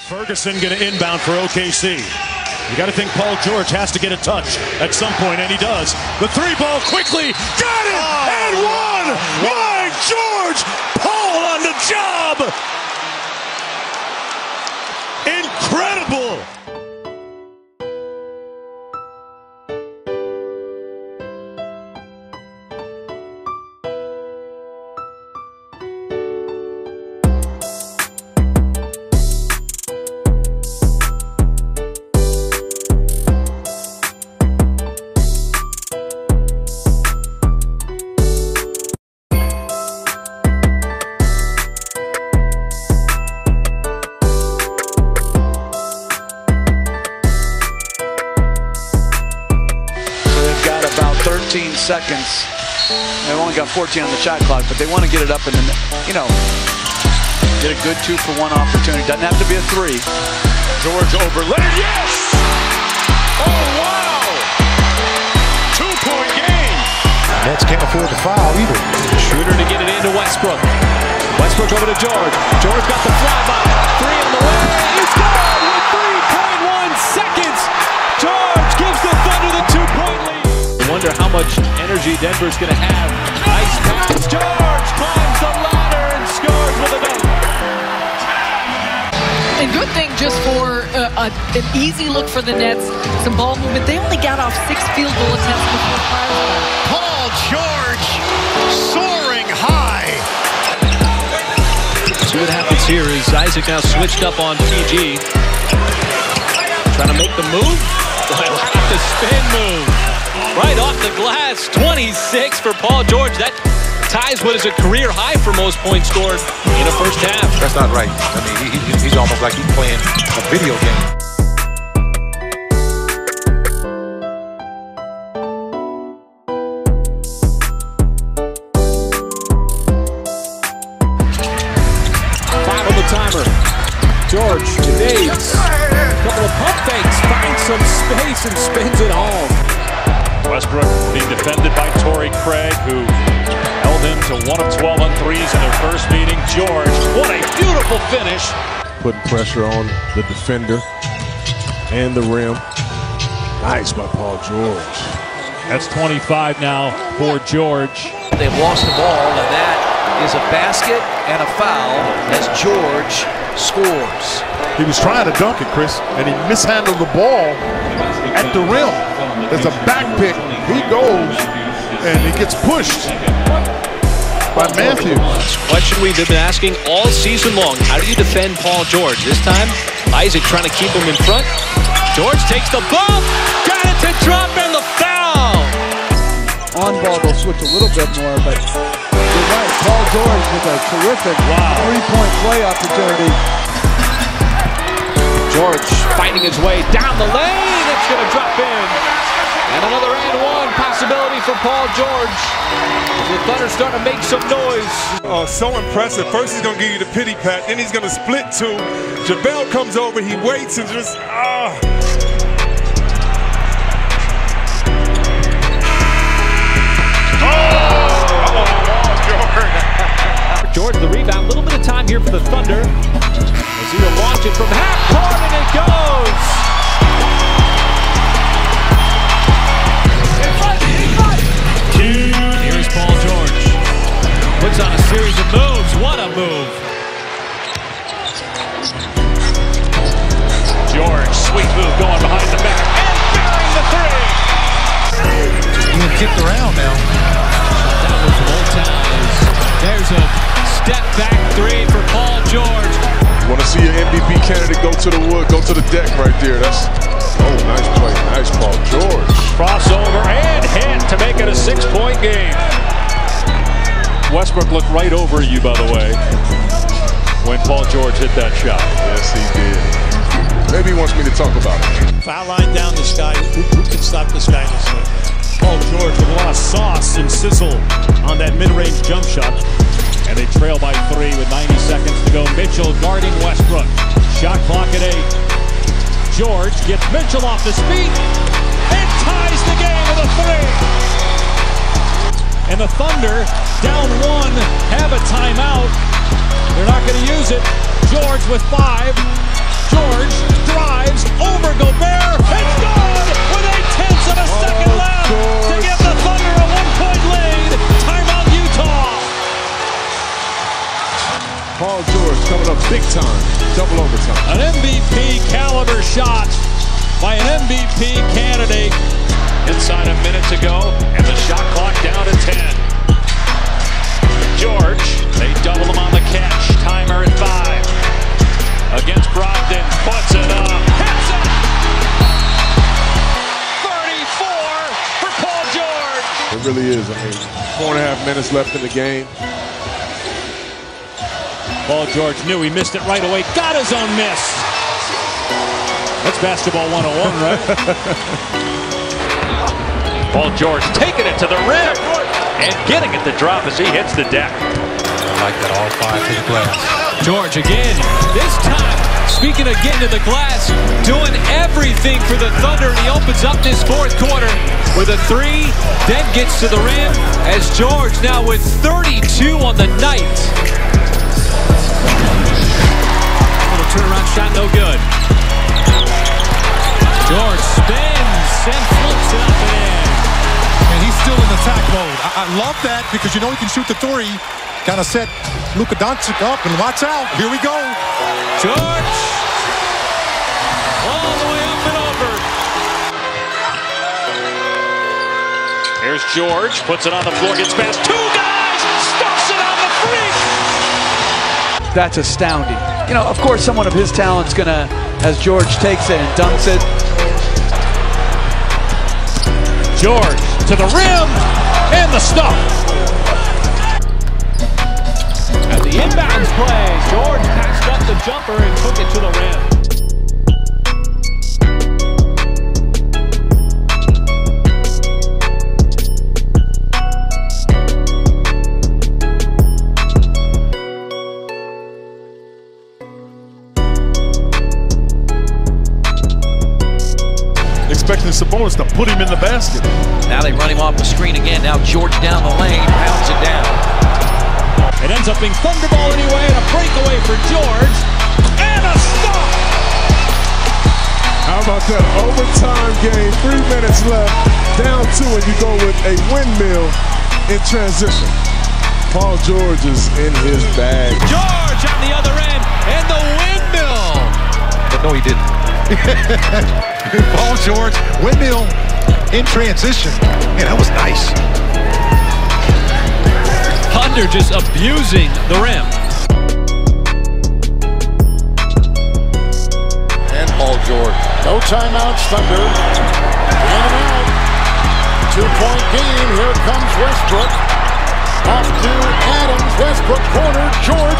Ferguson going to inbound for OKC. You got to think Paul George has to get a touch at some point, and he does. The three ball quickly, got it, and one! My George! Paul on the job! Incredible! About 13 seconds. They've only got 14 on the shot clock, but they want to get it up and, get a good 2-for-1 opportunity. Doesn't have to be a 3. George overlaid. Yes! Oh, wow! 2-point game. Nets can't afford to foul either. Schroeder to get it into Westbrook. Westbrook over to George. George got the flyby. 3 on the way. He's gone with 3.1 seconds. George gives the Thunder the 2-point lead. Wonder how much energy Denver's going to have. Nice pass. George climbs the ladder and scores with a dunk. And good thing just for an easy look for the Nets. Some ball movement. They only got off 6 field goal attempts before fire. Paul George soaring high. See what happens here is Isaac now switched up on PG. Trying to make the move. Off the spin move. Right off the glass, 26 for Paul George. That ties what is a career high for most points scored in a first half. That's not right. I mean, he's almost like he's playing a video game. Five on the timer. George to Davis. Couple of pump fakes, finds some space and spins it home. Westbrook being defended by Torrey Craig, who held him to 1 of 12 on threes in their first meeting. George, what a beautiful finish. Putting pressure on the defender and the rim. Nice by Paul George. That's 25 now for George. They've lost the ball, and that is a basket and a foul as George scores. He was trying to dunk it, Chris, and he mishandled the ball at the rim. There's a back pick. He goes, and he gets pushed by Matthews. Question we've been asking all season long. How do you defend Paul George? This time, Isaac trying to keep him in front. George takes the bump. Got it to drop and the foul. On ball, they'll switch a little bit more, but you're right. Paul George with a terrific 3-point play opportunity. George fighting his way down the lane. It's going to drop in. And another and 1 possibility for Paul George. The Thunder starting to make some noise. So impressive. First he's going to give you the pity pat, then he's going to split 2. JaVale comes over, he waits and just, George, the rebound. A little bit of time here for the Thunder. As he will launch it from half court, and it goes. Here's Paul George. Puts on a series of moves. What a move. George, sweet move going behind the back and burying the 3. He's getting kicked around now. That was from Old Town. There's a step back 3 for Paul George. Want to see an MVP candidate go to the wood, go to the deck right there. That's, nice play. Nice Paul George. Crossover and hit to make it a 6-point game. Westbrook looked right over you, by the way, when Paul George hit that shot. Yes, he did. Maybe he wants me to talk about it. Foul line down this guy. Who can stop this guy in this league? Paul George with a lot of sauce and sizzle on that mid-range jump shot. And they trail by 3 with 90 seconds to go. Mitchell guarding Westbrook. Shot clock at 8. George gets Mitchell off his feet and ties the game with a 3. And the Thunder, down 1, have a timeout. They're not going to use it. George with 5. George triple overtime. An MVP caliber shot by an MVP candidate. Inside a minute to go, and the shot clock down to 10. George, they double him on the catch. Timer at 5. Against Brogdon, puts it up. Hits it! 34 for Paul George. It really is. I mean, 4.5 minutes left in the game. Paul George knew he missed it right away. Got his own miss. That's basketball 101, right? Paul George taking it to the rim and getting it to drop as he hits the deck. I like that, all 5 to the glass. George again, this time, speaking of getting to the glass, doing everything for the Thunder, and he opens up this fourth quarter with a 3, then gets to the rim as George now with 32 on the night. Little turnaround shot, no good. George spins and flips it up and in. And he's still in attack mode. I love that because you know he can shoot the 3. Kind of set Luka Doncic up, and watch out. Here we go. George, all the way up and over. Here's George, puts it on the floor, gets past 2 guys, stuffs it on the freak. That's astounding. You know, of course, someone of his talent's gonna, as George takes it and dunks it. George to the rim and the stuff. At the inbounds play, George passed up the jumper and took it to the rim. Expecting Sabonis to put him in the basket. Now they run him off the screen again. Now George down the lane, pounds it down. It ends up being Thunderball anyway, and a breakaway for George, and a stop! How about that overtime game? 3 minutes left, down 2, and you go with a windmill in transition. Paul George is in his bag. George on the other end, and the windmill! But no, he didn't. Paul George, windmill in transition. Yeah, that was nice. Thunder just abusing the rim. And Paul George. No timeouts, Thunder. In and out. 2-point game. Here comes Westbrook. Off to Adams. Westbrook corner. George